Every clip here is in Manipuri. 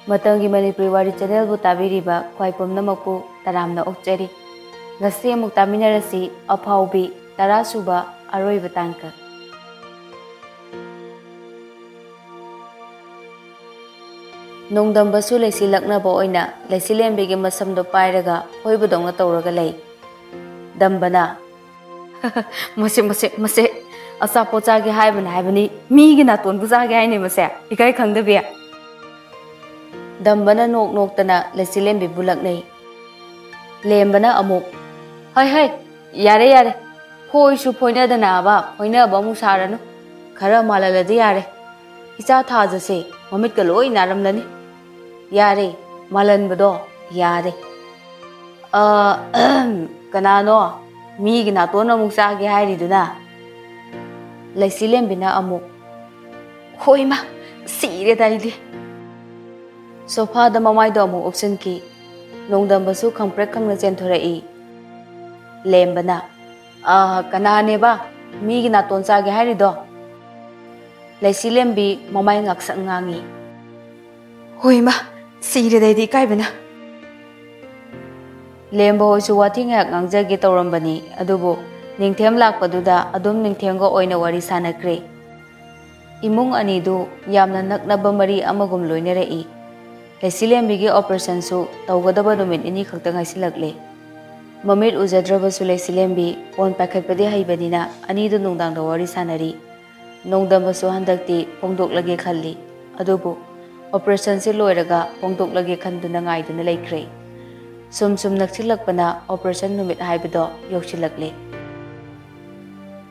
Matamgi Manipuri Wari channel bu tabiriba khwai pumnamaku taramna okjari. Ngasi amuk taminarasi Aphaobi 10 suba aroiba tangka. Nongdambasu leisilaknaba oina leisilembigi masamdo pairaga hoibadongna tawraga lei. Dambana mase asapo chage haibani migi natonbu chage haine mase ikai khangdabe. Dambana nok-noktana leisilembi bulaknei. Lembana amuk hai yare phoi phoinadana aba phoinaba mu saranu khara malaladi yare icha thajase mamitka loi naramlani yare malanbado yare kanano migi natona mu chage hairiduna leisilembina amuk hoima sire daidi sofa da mamai do amu option ki nongdambasu khangprek khangna chenthorei lembana kanane ba migi naton chage hairido leisilembi mamai ngaksak ngangi hoima sire daidi kaibana lembo hoisu wathi ngak ngangjagi tawrambani adubu ningthem lakpaduda adum ningthemga oina wari sanakre imung anidu yamna naknaba mari amagum loinerei leisilembigi operation su tawgadaba numit ini khakta ngaisilakle mamit ujadrabasu leisilembi phone pakhatpadi haibanina anidu nongdangda wari sanari nongdambasu handakti pongdoklage khalli adubu operation se loiraga pongdoklage khanduna ngaiduna laikre sum nakchilakpana operation numit haibado yokchilakle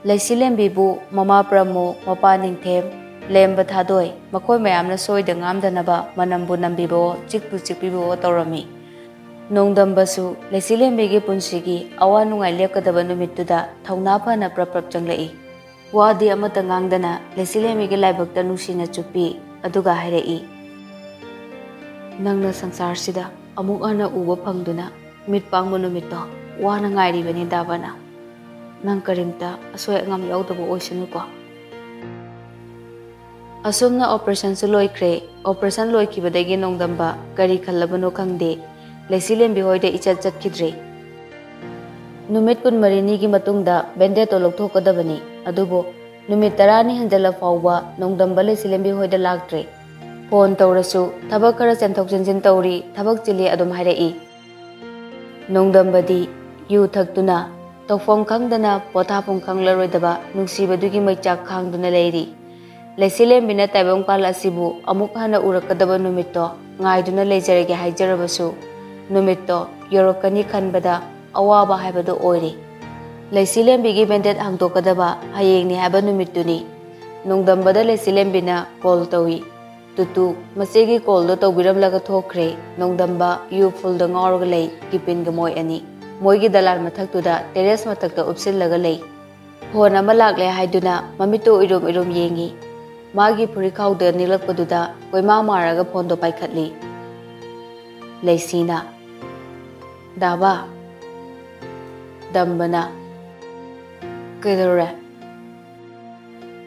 leisilembi bu mama pramo mapa ningthem lemba thadoi makoi mayamna soida ngamdanaba manambu nambibo chikpibo tawrami nongdambasu leisilembigi punsigi awa nungai lepkadaba numittuda thauna phana prap changlai wadi amata ngangdana leisilembigi laibakta nusina chupi aduga hairei nangna sangsar sida amuk ana uba phangduna mit pangmu numitto wana ngairi bani dabana nang karimta asoy ngam yaudaba oisanu ko asumna operation su loikre operation loikibadagi nongdamba kari khallabano khangde leisilembi hoide ichat chatkidre numit kun marini gi matungda bende to lokthokadabani adubo numit 10 ni hanjala fawba nongdamba leisilembi hoide laktre phone tawrasu thabak kara chenthok chenjin tawri thabak chili adum hairei nongdambadi yu thaktuna tawfom khangdana pothapum khanglaroidaba nungsibadugi maichak khangduna leiri leisilembina taibong pala asibu amuk hana urakadaba numitto ngaiduna leijarege haijarabasu numitto yorokani khanbada awaba haibadu oiri leisilembigi bendet hangtokadaba hayengni haiba numittuni nongdambada leisilembina call tawi tutu masegi call do tawbiramlaga thokre nongdamba yu full da ngawrga lei kipin ga moi ani moigi dalar mathaktuda terrace mathakta upsillaga lei phone ama lagle haiduna mamito irom yengi magi purikauda nilakpaduda koima maraga phone do paikhatli leisina daba dambana kedore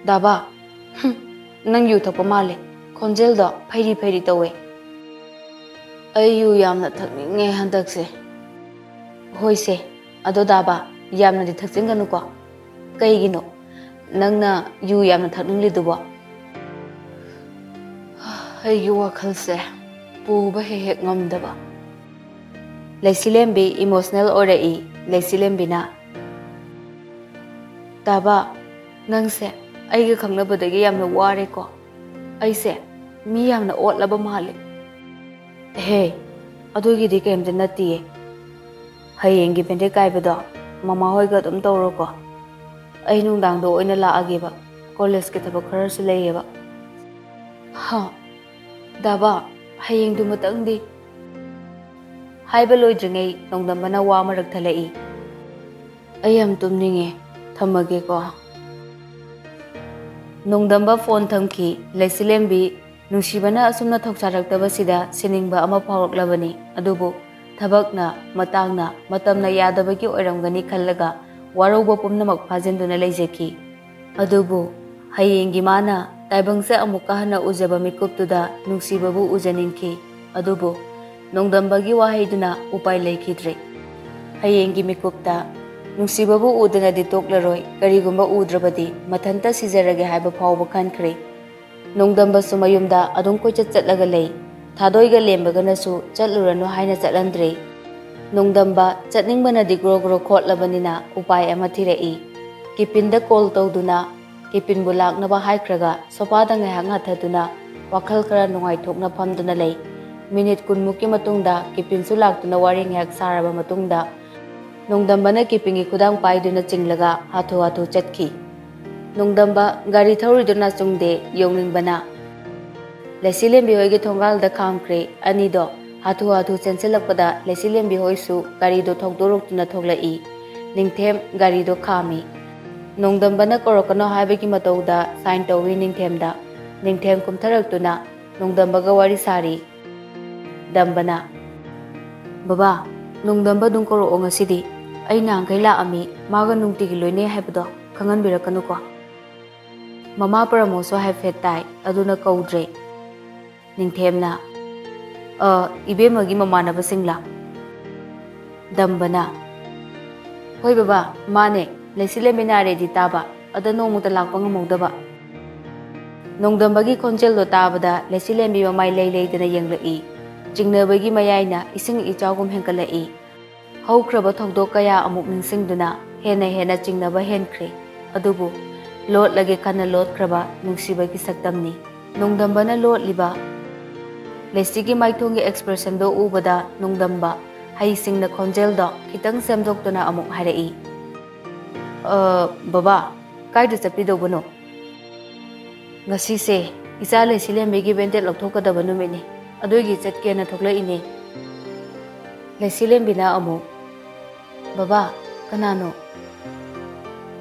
daba nang yu thakpa male khonjel do phairi tawe ayu yamna thakninge handakse hoise ado daba yamna di thakjinganu ko kaigino nangna yu yamna thakningli dubo ayu wakhalse puba hek ngamdaba leisilembi emotional orei leisilembina daba nangse aiga khangnabadagi yamna ware ko aise mi yamna otlaba male he adugi di kemde natiye hayengi pende kaibado mama hoiga dum tawro ko ai nungdang do oina la ageba college ke thaba khara su leyeba ha daba hayeng du matangdi haiba loidringai nongdambana wa marak thalai ayam tumninge thamage ko nongdamba phone thamki leisilembi nungsibana asumna thokcharakdaba sida siningba ama phawraklabani adubu thabakna matangna matamna yadabagi oiramgani khallaga warauba pumnamak phajinduna leijeki adubu hayengi mana taibangse amuka hana ujaba mikuptuda nungsibabu ujaningki ꯑꯗꯨꯕꯨ ꯅꯣꯡꯗꯝꯕꯒꯤ ꯋꯥꯍꯩꯗꯨꯅ ꯎꯄꯥꯏ ꯂꯩꯈꯤꯗ꯭ꯔꯦ꯫ ꯍꯌꯦꯡꯒꯤ ꯃꯤꯀꯨꯞꯇ ꯅꯨꯡꯁꯤꯕꯕꯨ ꯎꯗꯅꯗꯤ ꯇꯣꯛꯂꯔꯣꯏ, ꯀꯔꯤꯒꯨꯝꯕ ꯎꯗ꯭ꯔꯕꯗꯤ ꯃꯊꯟꯇ ꯁꯤꯖꯔꯒꯦ ꯍꯥꯏꯕ ꯐꯥꯎꯕ ꯈꯟꯈ꯭ꯔꯦ꯫ ꯅꯣꯡꯗꯝꯕꯁꯨ ꯃꯌꯨꯝꯗ ꯑꯗꯨꯝ ꯀꯣꯏꯆꯠ ꯆꯠꯂꯒ ꯂꯩ꯫ ꯊꯥꯗꯣꯏꯒ ꯂꯦꯝꯕꯒꯅꯁꯨ ꯆꯠꯂꯨꯔꯅꯨ ꯍꯥꯏꯅ ꯆꯠꯍꯟꯗ꯭ꯔꯦ꯫ ꯅꯣꯡꯗꯝꯕ ꯆꯠꯅꯤꯡꯕꯅꯗꯤ ꯒ꯭ꯔꯣ ꯒ꯭ꯔꯣ ꯈꯣꯠꯂꯕꯅꯤꯅ ꯎꯄꯥꯏ ꯑꯃ ꯊꯤꯔꯛꯏ꯫ ꯀꯤꯄꯤꯟꯗ ꯀꯣꯜ ꯇꯧꯗꯨꯅ ꯀꯤꯄꯤꯟꯕꯨ ꯂꯥꯛꯅꯕ ꯍꯥꯏꯈ꯭ꯔꯒ ꯁꯣꯐꯥꯗ ꯉꯥꯏꯍꯥꯛ ꯉꯥꯊꯗꯨꯅ ꯋꯥꯈꯜ ꯈꯔ ꯅꯨꯡꯉꯥꯏꯊꯣꯛꯅ ꯐꯝꯗꯨꯅ ꯂꯩ꯫ ꯃꯤꯅꯤꯠ 10ꯃꯨꯛꯀꯤ ꯃꯇꯨꯡꯗ ꯀꯤꯄꯤꯟꯁꯨ ꯂꯥꯛꯇꯨꯅ ꯋꯥꯔꯤ ꯉꯥꯏꯍꯥꯛ ꯁꯥꯔꯕ ꯃꯇꯨꯡꯗ ꯅꯣꯡꯗꯝꯕꯅ ꯀꯤꯄꯤꯟꯒꯤ ꯈꯨꯗꯥꯡ ꯄꯥꯏꯗꯨꯅ ꯆꯤꯡꯂꯒ ꯍꯥꯊꯨ ꯍꯥꯊꯨ ꯆꯠꯈꯤ꯫ ꯅꯣꯡꯗꯝꯕ ꯒꯥꯔꯤ ꯊꯧꯔꯤꯗꯨꯅ ꯆꯨꯡꯗꯦ ꯌꯧꯅꯤꯡꯕꯅ ꯂꯩꯁꯤꯂꯦꯝꯕꯤ ꯍꯣꯏꯒꯤ ꯊꯣꯡꯒꯥꯜꯗ ꯈꯥꯝꯈ꯭ꯔꯦ꯫ ꯑꯅꯤꯗꯣ ꯍꯥꯊꯨ ꯍꯥꯊꯨ ꯆꯦꯟꯁꯤꯜꯂꯛꯄꯗ ꯂꯩꯁꯤꯂꯦꯝꯕꯤ ꯍꯣꯏꯁꯨ ꯒꯥꯔꯤꯗꯣ ꯊꯧꯗꯣꯔꯛꯇꯨꯅ ꯊꯣꯛꯂꯛꯏ꯫ ꯅꯤꯡꯊꯦꯝ ꯒꯥꯔꯤꯗꯣ ꯈꯥꯝꯃꯤ꯫ ꯅꯣꯡꯗꯝꯕꯅ ꯀꯧꯔꯛꯀꯅꯣ ꯍꯥꯏꯕꯒꯤ ꯃꯇꯧꯗ ꯁꯥꯏꯟ ꯇꯧꯏ ꯅꯤꯡꯊꯦꯝꯗ꯫ ꯅꯤꯡꯊꯦꯝ ꯀꯨꯝꯊꯔꯛꯇꯨꯅ ꯅꯣꯡꯗꯝꯕꯒ ꯋꯥꯔꯤ ꯁꯥꯔꯤ꯫ ꯗꯝꯕꯅ ꯕꯕꯥ, ꯅꯣꯡꯗꯝꯕ ꯑꯗꯨꯝ ꯀꯧꯔꯛꯑꯣ ꯉꯁꯤꯗꯤ꯫ ꯑꯩ ꯅꯍꯥꯟꯈꯩ ꯂꯥꯛꯑꯝꯃꯤ, ꯃꯥꯒ ꯅꯨꯡꯇꯤꯒꯤ ꯂꯣꯏꯅꯩ ꯍꯥꯏꯕꯗꯣ ꯈꯪꯍꯟꯕꯤꯔꯛꯀꯅꯨꯀꯣ꯫ ꯃꯃꯥ ꯄꯔꯃꯣꯁꯨ ꯍꯥꯏꯐꯦꯠ ꯇꯥꯏ, ꯑꯗꯨꯅ ꯀꯧꯗ꯭ꯔꯦ꯫ ꯅꯤꯡꯊꯦꯝꯅ ꯏꯕꯦꯝꯃꯒꯤ ꯃꯃꯥꯟꯅꯕꯁꯤꯡꯂꯥ? ꯗꯝꯕꯅ ꯍꯣꯏ ꯕꯕꯥ, ꯃꯥꯅꯦ, ꯂꯩꯁꯤꯂꯦꯝꯕꯤ ꯅꯥꯔꯦꯗꯤ ꯇꯥꯕ, ꯑꯗ ꯅꯣꯡꯃꯇ ꯂꯥꯛꯄ ꯉꯝꯍꯧꯗꯕ꯫ ꯅꯣꯡꯗꯝꯕꯒꯤ ꯈꯣꯟꯖꯦꯜꯗꯣ ꯇꯥꯕꯗ ꯂꯩꯁꯤꯂꯦꯝꯕꯤ ꯃꯃꯥꯏ ꯂꯩ ꯂꯩꯗꯅ ꯌꯦꯡꯂꯛꯏ꯫ ꯆꯤꯡꯅꯕꯒꯤ ꯃꯌꯥꯏꯅ ꯏꯁꯤꯡ ꯏꯆꯥꯎꯒꯨꯝ ꯍꯦꯟꯒꯠꯂꯛꯏ꯫ ꯍꯧꯈ꯭ꯔꯕ ꯊꯧꯗꯣꯛ ꯀꯌꯥ ꯑꯃꯨꯛ ꯅꯤꯡꯁꯤꯡꯗꯨꯅ ꯍꯦꯟꯅ ꯆꯤꯡꯅꯕ ꯍꯦꯟꯈ꯭ꯔꯦ꯫ ꯑꯗꯨꯕꯨ ꯂꯣꯠꯂꯒꯦ ꯈꯟꯅ ꯂꯣꯠꯈ꯭ꯔꯕ ꯅꯨꯡꯁꯤꯕꯒꯤ ꯁꯛꯇꯝꯅꯤ꯫ ꯅꯣꯡꯗꯝꯕꯅ ꯂꯣꯠꯂꯤꯕ ꯂꯩꯁꯤꯒꯤ ꯃꯥꯏꯊꯣꯡꯒꯤ ꯑꯦꯛꯁꯄ꯭ꯔꯦꯁꯟꯗꯣ ꯎꯕꯗ ꯅꯣꯡꯗꯝꯕ ꯍꯩꯁꯤꯡꯅ ꯈꯣꯟꯖꯦꯜꯗꯣ ꯈꯤꯇꯪ ꯁꯦꯝꯗꯣꯛꯇꯨꯅ ꯑꯃꯨꯛ ꯍꯥꯏꯔꯛꯏ꯫ ꯕꯕꯥ, ꯀꯥꯏꯗ ꯆꯠꯄꯤꯗꯧꯕꯅꯣ? ꯉꯁꯤꯁꯦ ꯏꯆꯥ ꯂꯩꯁꯤꯂꯦꯝꯕꯤꯒꯤ ꯕꯦꯟꯗꯦꯠ ꯂꯧꯊꯣꯛꯀꯗꯕ ꯅꯨꯃꯤꯠꯅꯤ, ꯑꯗꯨꯒꯤ ꯆꯠꯀꯦꯅ ꯊꯣꯛꯂꯛꯏꯅꯦ꯫ ꯂꯩꯁꯤꯂꯦꯝꯕꯤꯅ ꯑꯃꯨꯛ ꯕꯕꯥ, ꯀꯅꯥꯅꯣ?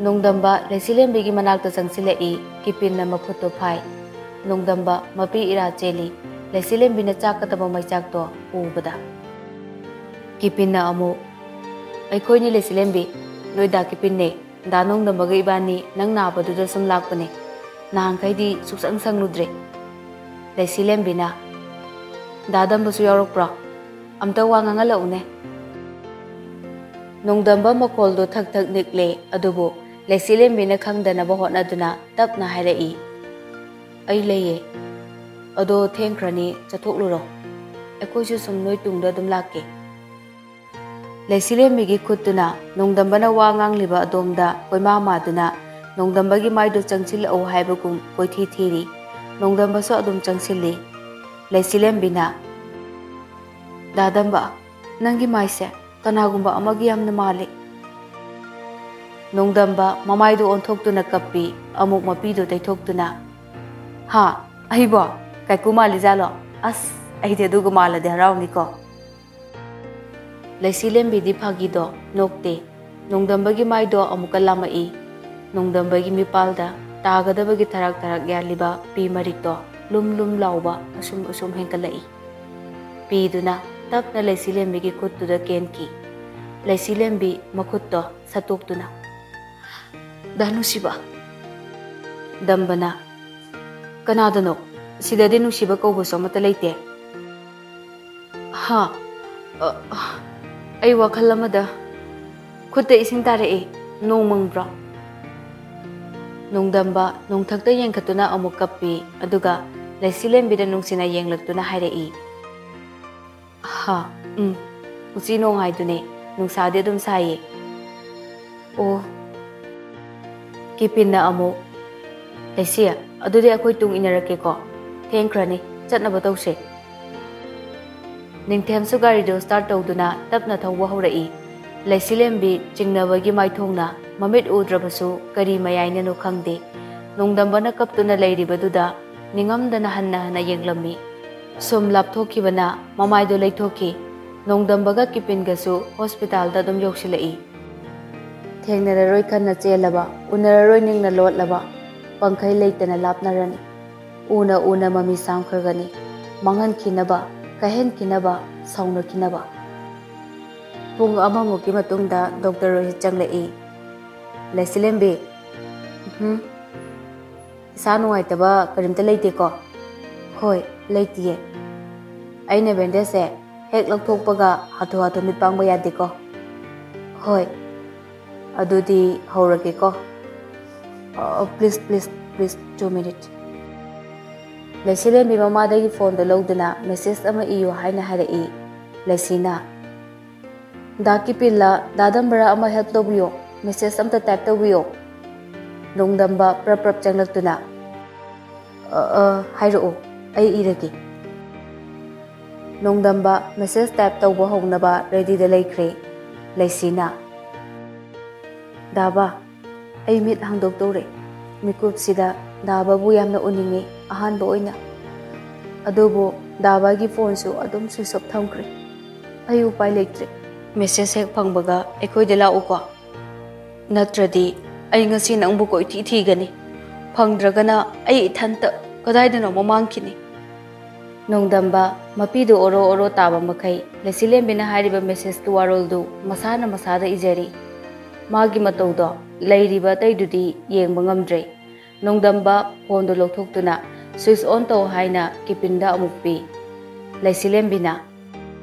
ꯅꯣꯡꯗꯝꯕ ꯂꯩꯁꯤꯂꯦꯝꯕꯤꯒꯤ ꯃꯅꯥꯛꯇ ꯆꯪꯁꯤꯜꯂꯛꯏ꯫ ꯀꯤꯄꯤꯟꯅ ꯃꯈꯨꯠꯇꯣ ꯐꯥꯏ꯫ ꯅꯣꯡꯗꯝꯕ ꯃꯄꯤ ꯏꯔꯥ ꯆꯦꯜꯂꯤ, ꯂꯩꯁꯤꯂꯦꯝꯕꯤꯅ ꯆꯥꯛꯀꯗꯕ ꯃꯩꯆꯥꯛꯇꯣ ꯎꯕꯗ꯫ ꯀꯤꯄꯤꯟꯅ ꯑꯃꯨꯛ ꯑꯩꯈꯣꯏꯅꯤ ꯂꯩꯁꯤꯂꯦꯝꯕꯤ, ꯅꯣꯏ ꯗꯥ ꯀꯤꯄꯤꯟꯅꯦ, ꯗꯥ ꯅꯣꯡꯗꯝꯕꯒ ꯏꯕꯥꯅꯤ ꯅꯪ ꯅꯥꯕꯗꯨꯗ ꯁꯨꯝ ꯂꯥꯛꯄꯅꯦ, ꯅꯍꯥꯟꯈꯩꯗꯤ ꯁꯨꯛꯁꯪ ꯁꯪꯂꯨꯗ꯭ꯔꯦ꯫ ꯂꯩꯁꯤꯂꯦꯝꯕꯤꯅ ꯗꯥ ꯗꯝꯕꯁꯨ ꯌꯥꯎꯔꯛꯄ꯭ꯔꯣ? ꯑꯝꯇ ꯋꯥ ꯉꯥꯡꯍꯜꯂꯛꯎꯅꯦ꯫ ꯅꯣꯡꯗꯝꯕ ꯃꯈꯣꯜꯗꯣ ꯊꯛ ꯊꯛ ꯅꯤꯛꯂꯦ, ꯑꯗꯨꯕꯨ ꯂꯩꯁꯤꯂꯦꯝꯕꯤꯅ ꯈꯪꯗꯅꯕ ꯍꯣꯠꯅꯗꯨꯅ ꯇꯞꯅ ꯍꯥꯏꯔꯛꯏ꯫ ꯑꯩ ꯂꯩꯌꯦ, ꯑꯗꯣ ꯊꯦꯡꯈ꯭ꯔꯅꯤ, ꯆꯠꯊꯣꯛꯂꯨꯔꯣ, ꯑꯩꯈꯣꯏꯁꯨ ꯁꯨꯝ ꯅꯣꯏ ꯇꯨꯡꯗ ꯑꯗꯨꯝ ꯂꯥꯛꯀꯦ꯫ ꯂꯩꯁꯤꯂꯦꯝꯕꯤꯒꯤ ꯈꯨꯠꯇꯨꯅ ꯅꯣꯡꯗꯝꯕꯅ ꯋꯥ ꯉꯥꯡꯂꯤꯕ ꯑꯗꯣꯝꯗ ꯀꯣꯏꯃꯥ ꯃꯥꯗꯨꯅ ꯅꯣꯡꯗꯝꯕꯒꯤ ꯃꯥꯏꯗꯨ ꯆꯪꯁꯤꯜꯂꯛꯎ ꯍꯥꯏꯕꯒꯨꯝ ꯀꯣꯏꯊꯤ ꯊꯤꯔꯤ꯫ ꯅꯣꯡꯗꯝꯕꯁꯨ ꯑꯗꯨꯝ ꯆꯪꯁꯤꯜꯂꯤ꯫ ꯂꯩꯁꯤꯂꯦꯝꯕꯤꯅ ꯗꯥ ꯗꯝꯕ, ꯅꯪꯒꯤ ꯃꯥꯏꯁꯦ ꯀꯅꯥꯒꯨꯝꯕ ꯑꯃꯒꯤ ꯌꯥꯝꯅ ꯃꯥꯜꯂꯤ꯫ ꯅꯣꯡꯗꯝꯕ ꯃꯃꯥꯏꯗꯨ ꯑꯣꯟꯊꯣꯛꯇꯨꯅ ꯀꯞꯄꯤ, ꯑꯃꯨꯛ ꯃꯄꯤꯗꯨ ꯇꯩꯊꯣꯛꯇꯨꯅ ꯍꯥ, ꯑꯩꯕꯣ ꯀꯥꯏꯀꯨ ꯃꯥꯜꯂꯤꯖꯥꯠꯂꯣ? ꯑꯁ, ꯑꯩꯗꯤ ꯑꯗꯨꯒ ꯃꯥꯜꯂꯗꯤ ꯍꯔꯥꯎꯅꯤꯀꯣ꯫ ꯂꯩꯁꯤꯂꯦꯝꯕꯤꯗꯤ ꯐꯥꯒꯤꯗꯣ ꯅꯣꯛꯇꯦ꯫ ꯅꯣꯡꯗꯝꯕꯒꯤ ꯃꯥꯏꯗꯣ ꯑꯃꯨꯛꯀ ꯂꯥꯝꯃꯛꯏ꯫ ꯅꯣꯡꯗꯝꯕꯒꯤ ꯃꯤꯄꯥꯜꯗ ꯇꯥꯒꯗꯕꯒꯤ ꯊꯔꯥꯛ ꯊꯔꯥꯛ ꯌꯥꯜꯂꯤꯕ ꯄꯤ ꯃꯔꯤꯛꯇꯣ ꯂꯨꯝ ꯂꯨꯝ ꯂꯥꯎꯕ ꯑꯁꯨꯝ ꯍꯦꯟꯒꯠꯂꯛꯏ꯫ ꯄꯤꯗꯨꯅ ꯇꯞꯅ ꯂꯩꯁꯤꯂꯦꯝꯕꯤꯒꯤ ꯈꯨꯠꯇꯨꯗ ꯀꯦꯟꯈꯤ꯫ ꯂꯩꯁꯤꯂꯦꯝꯕꯤ ꯃꯈꯨꯠꯇꯣ ꯁꯠꯇꯣꯛꯇꯨꯅ ꯗꯥ ꯅꯨꯡꯁꯤꯕ꯫ ꯗꯝꯕꯅ ꯀꯅꯥꯗꯅꯣ? ꯁꯤꯗꯗꯤ ꯅꯨꯡꯁꯤꯕ ꯀꯧꯕꯁꯨ ꯑꯃꯠꯇ ꯂꯩꯇꯦ꯫ ꯍꯥ, ꯑꯩ ꯋꯥꯈꯜ ꯑꯃꯗ ꯈꯨꯠꯇ ꯏꯁꯤꯡ ꯇꯥꯔꯛꯑꯦ, ꯅꯣꯡ ꯃꯪꯕ꯭ꯔꯣ? ꯅꯣꯡꯗꯝꯕ ꯅꯣꯡꯊꯛꯇ ꯌꯦꯡꯈꯠꯇꯨꯅ ꯑꯃꯨꯛ ꯀꯞꯄꯤ, ꯑꯗꯨꯒ ꯂꯩꯁꯤꯂꯦꯝꯕꯤꯗ ꯅꯨꯡꯁꯤꯅ ꯌꯦꯡꯂꯛꯇꯨꯅ ꯍꯥꯏꯔꯛꯏ꯫ ꯍꯥ, ꯎꯆꯤ ꯅꯣꯡ ꯍꯥꯏꯗꯨꯅꯦ, ꯅꯨꯡꯁꯥꯗꯤ ꯑꯗꯨꯝ ꯁꯥꯏꯌꯦ꯫ ꯑꯣ꯫ ꯀꯤꯄꯤꯟꯅ ꯑꯃꯨꯛ ꯂꯩꯁꯤ, ꯑꯗꯨꯗꯤ ꯑꯩꯈꯣꯏ ꯇꯨꯡ ꯏꯟꯅꯔꯛꯀꯦꯀꯣ, ꯊꯦꯡꯈ꯭ꯔꯅꯤ, ꯆꯠꯅꯕ ꯇꯧꯁꯦ꯫ ꯅꯤꯡꯊꯦꯝꯁꯨ ꯒꯥꯔꯤꯗꯨ ꯁ꯭ꯇꯥꯔꯠ ꯇꯧꯗꯨꯅ ꯇꯞꯅ ꯊꯧꯕ ꯍꯧꯔꯛꯏ꯫ ꯂꯩꯁꯤꯂꯦꯝꯕꯤ ꯆꯤꯡꯅꯕꯒꯤ ꯃꯥꯏꯊꯣꯡꯅ ꯃꯃꯤꯠ ꯎꯗ꯭ꯔꯕꯁꯨ ꯀꯔꯤ ꯃꯌꯥꯏꯅꯅꯣ ꯈꯪꯗꯦ, ꯅꯣꯡꯗꯝꯕꯅ ꯀꯞꯇꯨꯅ ꯂꯩꯔꯤꯕꯗꯨꯗ ꯅꯤꯡꯉꯝꯗꯅ ꯍꯟꯅ ꯌꯦꯡꯂꯝꯃꯤ꯫ ꯁꯨꯝ ꯂꯥꯞꯊꯣꯛꯈꯤꯕꯅ ꯃꯃꯥꯏꯗꯨ ꯂꯩꯊꯣꯛꯈꯤ꯫ ꯅꯣꯡꯗꯝꯕꯒ ꯀꯤꯄꯤꯟꯒꯁꯨ ꯍꯣꯁꯄꯤꯇꯥꯜꯗ ꯑꯗꯨꯝ ꯌꯧꯁꯤꯜꯂꯛꯏ꯫ ꯊꯦꯡꯅꯔꯔꯣꯏ ꯈꯟꯅ ꯆꯦꯜꯂꯕ, ꯎꯅꯔꯔꯣꯏ ꯅꯤꯡꯅ ꯂꯣꯠꯂꯕ, ꯄꯪꯈꯩ ꯂꯩꯇꯅ ꯂꯥꯞꯅꯔꯅꯤ, ꯎꯅ ꯃꯃꯤ ꯁꯥꯝꯈ꯭ꯔꯒꯅꯤ, ꯃꯥꯡꯍꯟꯈꯤꯅꯕ, ꯀꯥꯏꯍꯟꯈꯤꯅꯕ, ꯁꯥꯎꯅꯈꯤꯅꯕ꯫ ꯄꯨꯡ ꯑꯃꯃꯨꯛꯀꯤ ꯃꯇꯨꯡꯗ ꯗꯣꯛꯇꯔ ꯔꯣꯍꯤꯠ ꯆꯪꯂꯛꯏ꯫ ꯂꯩꯁꯤꯂꯦꯝꯕꯤ, ꯏꯁꯥ ꯅꯨꯡꯉꯥꯏꯇꯕ ꯀꯔꯤꯝꯇ ꯂꯩꯇꯦꯀꯣ? ꯍꯣꯏ, ꯂꯩꯇꯤꯌꯦ꯫ ꯑꯩꯅ ꯕꯦꯟꯗꯦꯖꯁꯦ ꯍꯦꯛ ꯂꯧꯊꯣꯛꯄꯒ ꯍꯥꯊꯨ ꯍꯥꯊꯨ ꯃꯤꯠ ꯄꯥꯡꯕ ꯌꯥꯗꯦꯀꯣ ꯍꯣꯏ ꯑꯗꯨꯗꯤ ꯍꯧꯔꯒꯦꯀꯣ ꯄ꯭ꯂꯤꯖ 2 minutes ꯂꯩꯁꯤꯂꯦꯝꯕꯤ ꯃꯃꯥꯗꯒꯤ ꯐꯣꯟꯗꯣ ꯂꯧꯗꯨꯅ ꯃꯦꯁꯦꯖ ꯑꯃ ꯏꯌꯨ ꯍꯥꯏꯅ ꯍꯥꯏꯔꯛꯏ ꯂꯩꯁꯤꯅ ꯗꯥ ꯀꯤꯄꯤꯜꯂ ꯗꯥꯗꯝꯕꯔ ꯑꯃ ꯍꯦꯜꯞ ꯇꯧꯕꯤꯌꯣ ꯃꯦꯁꯦꯖ ꯑꯝꯇ ꯇꯥꯏꯞ ꯇꯧꯕꯤꯌꯣ ꯅꯣꯡꯗꯝꯕ ꯄ꯭ꯔꯞ ꯆꯪꯂꯛꯇꯨꯅ ꯍꯥꯏꯔꯛꯑꯣ ꯑꯩ ꯏꯔꯒꯦ ꯅꯣꯡꯗꯝꯕ ꯃꯦꯁꯦꯖ ꯇꯥꯏꯞ ꯇꯧꯕ ꯍꯧꯅꯕ ꯔꯦꯗꯤꯗ ꯂꯩꯈ꯭ꯔꯦ ꯂꯩꯁꯤꯅ ꯗꯥꯕꯥ ꯑꯩ ꯃꯤꯠ ꯍꯥꯡꯗꯣꯛꯇꯧꯔꯦ ꯃꯤꯀꯨꯞꯁꯤꯗ ꯗꯥꯕꯥꯕꯨ ꯌꯥꯝꯅ ꯎꯅꯤꯡꯉꯤ ꯑꯍꯥꯟꯕ ꯑꯣꯏꯅ ꯑꯗꯨꯕꯨ ꯗꯥꯕꯥꯒꯤ ꯐꯣꯟꯁꯨ ꯑꯗꯨꯝ ꯁ꯭ꯋꯤꯆ ꯑꯣꯐ ꯊꯝꯈ꯭ꯔꯦ ꯑꯩ ꯎꯄꯥꯏ ꯂꯩꯇ꯭ꯔꯦ ꯃꯦꯁꯦꯖ ꯍꯦꯛ ꯐꯪꯕꯒ ꯑꯩꯈꯣꯏꯗ ꯂꯥꯛꯎꯀꯣ ꯅꯠꯇ꯭ꯔꯗꯤ ꯑꯩ ꯉꯁꯤ ꯅꯪꯕꯨ ꯀꯣꯏꯊꯤ ꯊꯤꯒꯅꯤ ꯐꯪꯗ꯭ꯔꯒꯅ ꯑꯩ ꯏꯊꯟꯇ ꯀꯗꯥꯏꯗꯅꯣꯃ ꯃꯥꯡꯈꯤꯅꯤ ꯅꯣꯡꯗꯝꯕ ꯃꯄꯤꯗꯨ ꯑꯣꯔꯣ ꯑꯣꯔꯣ ꯇꯥꯕ ꯃꯈꯩ ꯂꯩꯁꯤꯂꯦꯝꯕꯤꯅ ꯍꯥꯏꯔꯤꯕ ꯃꯦꯁꯦꯖꯀꯤ ꯋꯥꯔꯣꯜꯗꯨ ꯃꯁꯥꯅ ꯃꯁꯥꯗ ꯏꯖꯔꯤ ꯃꯥꯒꯤ ꯃꯇꯧꯗꯣ ꯂꯩꯔꯤꯕ ꯑꯇꯩꯗꯨꯗꯤ ꯌꯦꯡꯕ ꯉꯝꯗ꯭ꯔꯦ ꯅꯣꯡꯗꯝꯕ ꯐꯣꯟꯗꯨ ꯂꯧꯊꯣꯛꯇꯨꯅ ꯁ꯭ꯋꯤꯆ ꯑꯣꯟ ꯇꯧ ꯍꯥꯏꯅ ꯀꯤꯄꯤꯟꯗ ꯑꯃꯨꯛ ꯄꯤ ꯂꯩꯁꯤꯂꯦꯝꯕꯤꯅ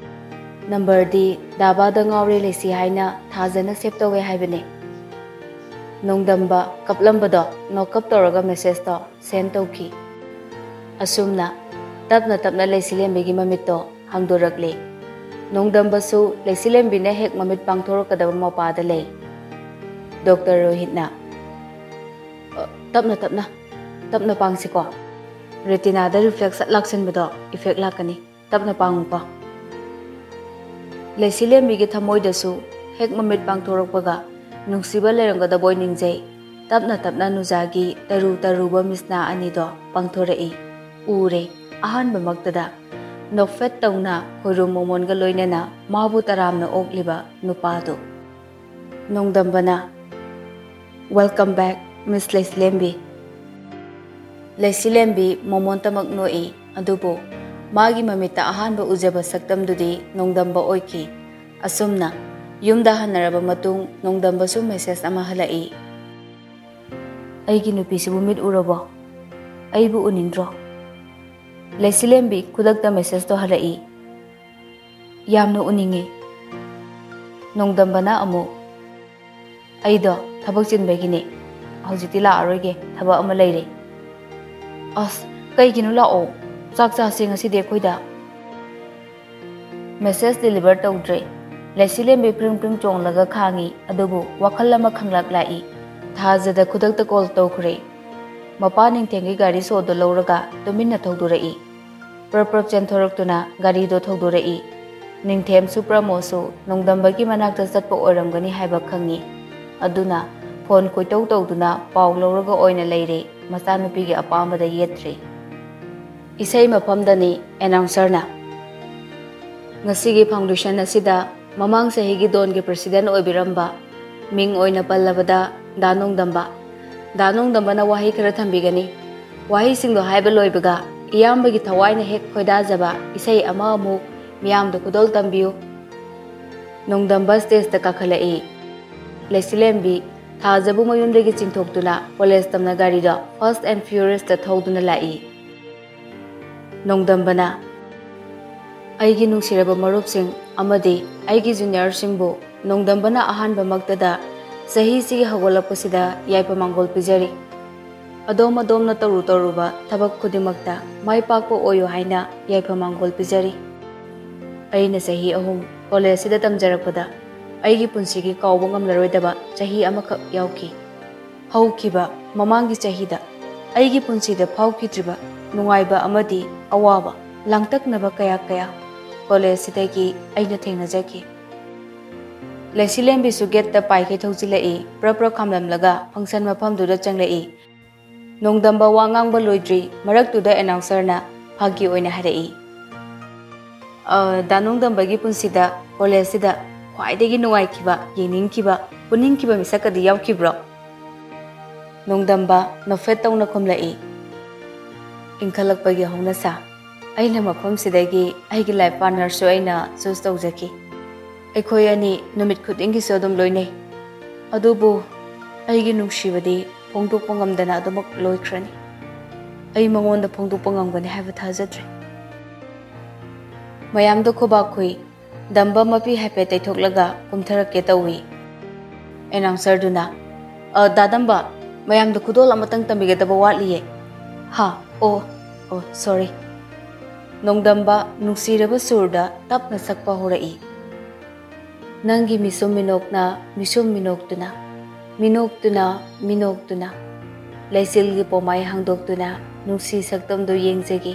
ꯅꯝꯕꯔꯗꯤ ꯗꯥꯕꯥꯗ ꯉꯥꯎꯔꯦ ꯂꯩꯁꯤ ꯍꯥꯏꯅ ꯊꯥꯖꯅ ꯁꯦꯞ ꯇꯧꯋꯦ ꯍꯥꯏꯕꯅꯤ ꯅꯣꯡꯗꯝꯕ ꯀꯞꯂꯝꯕꯗꯣ ꯅꯣꯛꯀꯞ ꯇꯧꯔꯒ ꯃꯦꯁꯦꯖꯇꯣ ꯁꯦꯟ ꯇꯧꯈꯤ ꯑꯁꯨꯝꯅ ꯇꯞꯅ ꯇꯞꯅ ꯂꯩꯁꯤꯂꯦꯝꯕꯤꯒꯤ ꯃꯃꯤꯠꯇꯣ ꯍꯥꯡꯗꯣꯔꯛꯂꯦ ꯅꯣꯡꯗꯝꯕꯁꯨ ꯂꯩꯁꯤꯂꯦꯝꯕꯤꯅ ꯍꯦꯛ ꯃꯃꯤꯠ ꯄꯥꯡꯊꯣꯔꯛꯀꯗꯕ ꯃꯄꯥꯗ ꯂꯩ ꯗꯣꯛꯇꯔ ꯔꯣꯍꯤꯠꯅ ꯇꯞꯅ ꯄꯥꯡꯁꯤꯀꯣ ꯔꯦꯇꯤꯅꯥꯗ ꯔꯤꯐ꯭ꯂꯦꯛꯁ ꯁꯠ ꯂꯥꯛꯁꯤꯟꯕꯗꯣ ꯏꯐꯦꯛ ꯂꯥꯛꯀꯅꯤ ꯇꯞꯅ ꯄꯥꯡꯉꯨꯀꯣ ꯂꯩꯁꯤꯂꯦꯝꯕꯤꯒꯤ ꯊꯃꯣꯏꯗꯁꯨ ꯍꯦꯛ ꯃꯃꯤꯠ ꯄꯥꯡꯊꯣꯔꯛꯄꯒ ꯅꯨꯡꯁꯤꯕ ꯂꯩꯔꯝꯒꯗꯕꯣꯏ ꯅꯤꯡꯖꯩ ꯇꯞꯅ ꯇꯞꯅ ꯅꯨꯖꯥꯒꯤ ꯇꯔꯨ ꯇꯔꯨꯕ ꯃꯤꯁꯅꯥ ꯑꯅꯤꯗꯣ ꯄꯥꯡꯊꯣꯔꯛꯏ ꯎꯔꯦ ꯑꯍꯥꯟꯕꯃꯛꯇꯗ ꯅꯣꯛꯐꯦꯠ ꯇꯧꯅ ꯈꯣꯏꯔꯨꯝ ꯃꯣꯃꯣꯟꯒ ꯂꯣꯏꯅꯅ ꯃꯥꯕꯨ ꯇꯔꯥꯝꯅ ꯑꯣꯛꯂꯤꯕ ꯅꯨꯄꯥꯗꯨ ꯅꯣꯡꯗꯝꯕꯅ ꯋꯦꯜꯀꯝ ꯕꯦꯛ ꯃꯤꯁ ꯂꯩꯁꯤꯂꯦꯝꯕꯤ ꯂꯩꯁꯤꯂꯦꯝꯕꯤ ꯃꯣꯃꯣꯟꯇꯃꯛ ꯅꯣꯛꯏ ꯑꯗꯨꯕꯨ ꯃꯥꯒꯤ ꯃꯃꯤꯠꯇ ꯑꯍꯥꯟꯕ ꯎꯖꯕ ꯁꯛꯇꯝꯗꯨꯗꯤ ꯅꯣꯡꯗꯝꯕ ꯑꯣꯏꯈꯤ ꯑꯁꯨꯝꯅ ꯌꯨꯝꯗ ꯍꯟꯅꯔꯕ ꯃꯇꯨꯡ ꯅꯣꯡꯗꯝꯕꯁꯨ ꯃꯦꯁꯦꯖ ꯑꯃ ꯍꯜꯂꯛꯏ ꯑꯩꯒꯤ ꯅꯨꯄꯤꯁꯤꯕꯨ ꯃꯤꯠ ꯎꯔꯕꯣ ꯑꯩꯕꯨ ꯎꯅꯤꯡꯗ꯭ꯔꯣ ꯂꯩꯁꯤꯂꯦꯝꯕꯤ ꯈꯨꯗꯛꯇ ꯃꯦꯁꯦꯖꯇꯣ ꯍꯜꯂꯛꯏ ꯌꯥꯝꯅ ꯎꯅꯤꯡꯉꯤ ꯅꯣꯡꯗꯝꯕꯅ ꯑꯃꯨꯛ ꯑꯩꯗꯣ ꯊꯕꯛ ꯆꯤꯟꯕꯒꯤꯅꯤ ꯍꯧꯖꯤꯛꯇꯤ ꯂꯥꯛꯑꯔꯣꯏꯒꯦ ꯊꯕꯛ ꯑꯃ ꯂꯩꯔꯦ ꯑꯁ ꯀꯩꯒꯤꯅꯣ ꯂꯥꯛꯑꯣ ꯆꯥꯛ ꯆꯥꯁꯦ ꯉꯁꯤꯗꯤ ꯑꯩꯈꯣꯏꯗ ꯃꯦꯁꯦꯖ ꯗꯤꯂꯤꯚꯔ ꯇꯧꯗ꯭ꯔꯦ ꯂꯩꯁꯤꯂꯦꯝꯕꯤ ꯄ꯭ꯔꯤꯡ ꯄ꯭ꯔꯤꯡ ꯆꯣꯡꯂꯒ ꯈꯥꯡꯉꯤ ꯑꯗꯨꯕꯨ ꯋꯥꯈꯜ ꯑꯃ ꯈꯪꯂꯛ ꯂꯥꯛꯏ ꯊꯥꯖꯗ ꯈꯨꯗꯛꯇ ꯀꯣꯜ ꯇꯧꯈ꯭ꯔꯦ ꯃꯄꯥ ꯅꯤꯡꯊꯦꯝꯒꯤ ꯒꯥꯔꯤ ꯁꯣꯗꯣ ꯂꯧꯔꯒ ꯇꯨꯃꯤꯟꯅ ꯊꯧꯗꯣꯔꯛꯏ ꯄ꯭ꯔꯞ ꯆꯦꯟꯊꯣꯔꯛꯇꯨꯅ ꯒꯥꯔꯤꯗꯣ ꯊꯧꯗꯣꯔꯛꯏ ꯅꯤꯡꯊꯦꯝꯁꯨ ꯄ꯭ꯔꯃꯣꯁꯨ ꯅꯣꯡꯗꯝꯕꯒꯤ ꯃꯅꯥꯛꯇ ꯆꯠꯄ ꯑꯣꯏꯔꯝꯒꯅꯤ ꯍꯥꯏꯕ ꯈꯪꯉꯤ ꯑꯗꯨꯅ ꯐꯣꯟ ꯀꯣꯏꯇꯧ ꯇꯧꯗꯨꯅ ꯄꯥꯎ ꯂꯧꯔꯒ ꯑꯣꯏꯅ ꯂꯩꯔꯦ ꯃꯆꯥꯅꯨꯄꯤꯒꯤ ꯑꯄꯥꯝꯕꯗ ꯌꯦꯠꯇ꯭ꯔꯦ ꯏꯁꯩ ꯃꯐꯝꯗꯅꯤ ꯑꯦꯅꯥꯎꯟꯁꯔꯅ ꯉꯁꯤꯒꯤ ꯐꯥꯎꯟꯗꯦꯁꯟ ꯑꯁꯤꯗ ꯃꯃꯥꯡ ꯆꯍꯤꯒꯤ ꯗꯣꯟꯒꯤ ꯄ꯭ꯔꯦꯁꯤꯗꯦꯟꯠ ꯑꯣꯏꯕꯤꯔꯝꯕ ꯃꯤꯡ ꯑꯣꯏꯅ ꯄꯜꯂꯕꯗ ꯗꯥ ꯅꯣꯡꯗꯝꯕꯅ ꯋꯥꯍꯩ ꯈꯔ ꯊꯝꯕꯤꯒꯅꯤ ꯋꯥꯍꯩꯁꯤꯡꯗꯣ ꯍꯥꯏꯕ ꯂꯣꯏꯕꯒ ꯏꯌꯥꯝꯕꯒꯤ ꯊꯋꯥꯏꯅ ꯍꯦꯛ ꯈꯣꯏꯗꯥꯖꯕ ꯏꯁꯩ ꯑꯃ ꯑꯃꯨꯛ ꯃꯤꯌꯥꯝꯗ ꯈꯨꯗꯣꯜ ꯇꯝꯕꯤꯌꯨ ꯅꯣꯡꯗꯝꯕ ꯁ꯭ꯇꯦꯖꯇ ꯀꯥꯈꯠꯂꯛꯏ ꯂꯩꯁꯤꯂꯦꯝꯕꯤ ꯊꯥꯖꯕꯨ ꯃꯌꯨꯝꯗꯒꯤ ꯆꯤꯡꯊꯣꯛꯇꯨꯅ ꯀꯣꯂꯦꯖ ꯇꯝꯅ ꯒꯥꯔꯤꯗ ꯐꯥꯁꯠ ꯑꯦꯟড ꯐ꯭ꯌꯨꯔꯤꯌꯁꯇ ꯊꯧꯗꯨꯅ ꯂꯥꯛꯏ ꯅꯣꯡꯗꯝꯕꯅ ꯑꯩꯒꯤ ꯅꯨꯡꯁꯤꯔꯕ ꯃꯔꯨꯞꯁꯤꯡ ꯑꯃꯗꯤ ꯑꯩꯒꯤ ꯖꯨꯅꯤꯌꯔꯁꯤꯡꯕꯨ ꯅꯣꯡꯗꯝꯕꯅ ꯑꯍꯥꯟꯕꯃꯛꯇꯗ ꯆꯍꯤꯁꯤꯒꯤ ꯍꯧꯒꯠꯂꯛꯄꯁꯤꯗ ꯌꯥꯏꯐ-ꯃꯪꯒꯣꯜ ꯄꯤꯖꯔꯤ ꯑꯗꯣꯝꯅ ꯇꯧꯔꯨ ꯇꯧꯔꯨꯕ ꯊꯕꯛ ꯈꯨꯗꯤꯡꯃꯛꯇ ꯃꯥꯏ ꯄꯥꯛꯄ ꯑꯣꯏꯌꯨ ꯍꯥꯏꯅ ꯌꯥꯏꯐ-ꯃꯪꯒꯣꯜ ꯄꯤꯖꯔꯤ ꯑꯩꯅ ꯆꯍꯤ 3 ꯀꯣꯂꯦꯖꯁꯤꯗ ꯇꯝꯖꯔꯛꯄꯗ ꯑꯩꯒꯤ ꯄꯨꯟꯁꯤꯒꯤ ꯀꯥꯎꯕ ꯉꯝꯂꯔꯣꯏꯗꯕ ꯆꯍꯤ ꯑꯃꯈꯛ ꯌꯥꯎꯈꯤ ꯍꯧꯈꯤꯕ ꯃꯃꯥꯡꯒꯤ ꯆꯍꯤꯗ ꯑꯩꯒꯤ ꯄꯨꯟꯁꯤꯗ ꯐꯥꯎꯈꯤꯗ꯭ꯔꯤꯕ ꯅꯨꯡꯉꯥꯏꯕ ꯑꯃꯗꯤ ꯑꯋꯥꯕ ꯂꯥꯡꯇꯛꯅꯕ ꯀꯌꯥ ꯀꯣꯂꯦꯖꯁꯤꯗꯒꯤ ꯑꯩꯅ ꯊꯦꯡꯅꯖꯈꯤ ꯂꯩꯁꯤꯂꯦꯝꯕꯤꯁꯨ ꯒꯦꯠꯇ ꯄꯥꯏꯈꯩ ꯊꯧꯖꯤꯜꯂꯛꯏ ꯄ꯭ꯔꯞ ꯈꯥꯝꯂꯝꯂꯒ ꯐꯪꯁꯟ ꯃꯐꯝꯗꯨꯗ ꯆꯪꯂꯛꯏ ꯅꯣꯡꯗꯝꯕ ꯋꯥ ꯉꯥꯡꯕ ꯂꯣꯏꯗ꯭ꯔꯤ ꯃꯔꯛꯇꯨꯗ ꯑꯦꯅꯥꯎꯟꯁꯔꯅ ꯐꯥꯒꯤ ꯑꯣꯏꯅ ꯍꯥꯏꯔꯛꯏ ꯗꯥ ꯅꯣꯡꯗꯝꯕꯒꯤ ꯄꯨꯟꯁꯤꯗ ꯀꯣꯂꯦꯖꯁꯤꯗ ꯈ꯭ꯋꯥꯏꯗꯒꯤ ꯅꯨꯡꯉꯥꯏꯈꯤꯕ ꯌꯦꯡꯅꯤꯡꯈꯤꯕ ꯄꯨꯅꯤꯡꯈꯤꯕ ꯃꯤꯁꯛꯀꯗꯤ ꯌꯥꯎꯈꯤꯕ꯭ꯔꯣ ꯅꯣꯡꯗꯝꯕ ꯅꯣꯛꯐꯦꯠ ꯇꯧꯅ ꯈꯨꯝꯂꯛꯏ ꯏꯟꯈꯠꯂꯛꯄꯒꯤ ꯍꯧꯅꯁꯥ ꯑꯩꯅ ꯃꯐꯝꯁꯤꯗꯒꯤ ꯑꯩꯒꯤ ꯂꯥꯏꯐ ꯄꯥꯔꯠꯅꯔꯁꯨ ꯑꯩꯅ ꯆꯨꯁ ꯇꯧꯖꯈꯤ ꯑꯩꯈꯣꯏ ꯑꯅꯤ ꯅꯨꯃꯤꯠ ꯈꯨꯗꯤꯡꯒꯤꯁꯨ ꯑꯗꯨꯝ ꯂꯣꯏꯅꯩ ꯑꯗꯨꯕꯨ ꯑꯩꯒꯤ ꯅꯨꯡꯁꯤꯕꯗꯤ ꯐꯣꯡꯗꯣꯛꯄ ꯉꯝꯗꯅ ꯑꯗꯨꯃꯛ ꯂꯣꯏꯈ꯭ꯔꯅꯤ ꯑꯩ ꯃꯉꯣꯟꯗ ꯐꯣꯡꯗꯣꯛꯄ ꯉꯝꯒꯅꯤ ꯍꯥꯏꯕ ꯊꯥꯖꯗ꯭ꯔꯦ mayamdo khubak khui damba mapi hape taithokhlaga kumtharake tawi announcer duna dadamba mayamdo khudol amatang tamiga daba watliye ha oh sorry nongdamba nuksiraba surda tapna sakpa horai nangi misum minoktuna minok laisilgi pomai hangdoktuna nungsi saktamdo yengjagi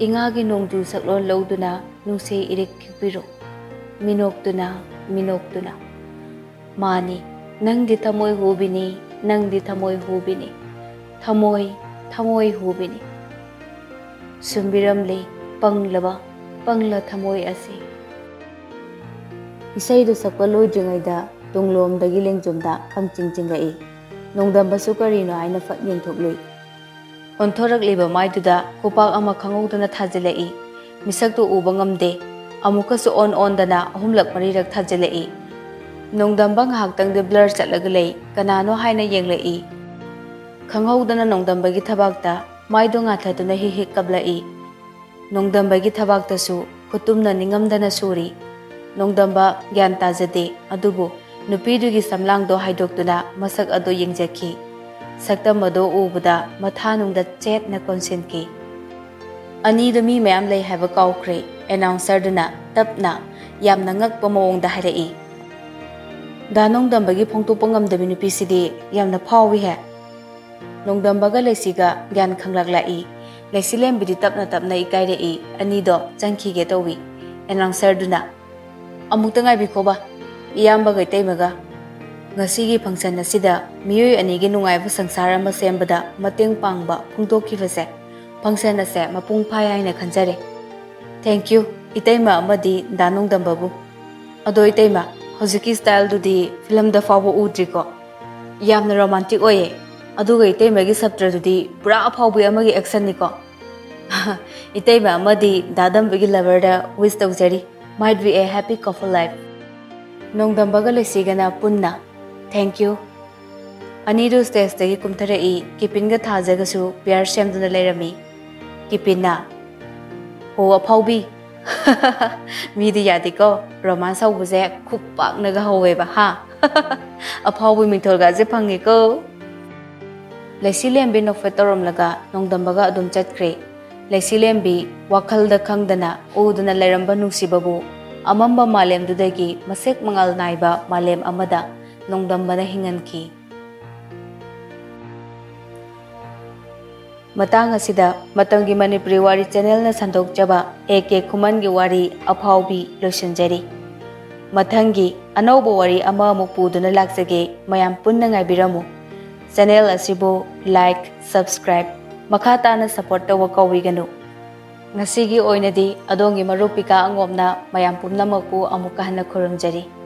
ingagi nongdu saklon loduna nungsi irik khipiro minoktuna mani nangdi thamoi hubini thamoi hubini sumbiramle pangla thamoi ase isai do sakpa loidringaida tunglom dagi lengjomda pangchingchingai nongdamba sukarino aina fat yengthoklui onthorak liba maiduda hupak ama khangudana thajilai misak to uba ngamde amuka su on dana ahumlak marirak thajilai nongdamba nghaktang de blur chatlagalei kanano haina yenglai khangudana nongdamba gi thabakta maido nga thatuna hi kablai nongdamba gi thabakta su khutumna ningamdana suri nongdamba gyan tajade adubu nupidugi samlangdo haidoktuna masak ado yengjaki saktam ado ubada mathanungda chetna konsenki ani do mi mayam lei haba kaukre announcer duna tapna yamna ngakpa mawongda harai danongdambagi phongtopangam dabi nupisidi yamna phawi he nongdambaga leisiga gyan khanglaklai leisilem bidi tapna ikairei ani do changkhige towi announcer duna amukta ngai bikhoba iyamba gai teimaga ngasigi function asida miyoi anigi nungaiba sangsara ma sembada mateng pangba phungtokhibase function ase mapung phai haina khanjare thank you iteima amadi danongdambabu ado iteima hojiki style dudi film da fawo udriko yamna romantic oye aduga iteimagi subtra dudi pura Aphaobi amagi action niko iteima amadi dadambagi lover da wish tawjari might be a happy couple life nongdambaga lesigana punna thank you anidu stage tagi kumtharai kipinga thajagasu pyar semduna lerami kipinna ho Aphaobi midi yadiko romance hobuje khuppak naga howeba ha Aphaobi mithorga je phangi ko laisilem bi nofetorom laga nongdambaga adum chatkre laisilem bi wakhalda khangdana uduna leramba nungsibabu amamba malem dudagi masek mangal naiba malem amada nongdambana hinganki matang asida Matamgi Manipuri Wari channel na sandokjaba Khuman gi wari Aphaobi loisanjari mathangi anaubo wari ama mukpuduna laksage mayam punna ngaibiramu channel asibo like subscribe makata na support tawa kawiganu ngasigi oinadi adongi maru Pika Angomna mayam pumnamaku amuka hana khuramjari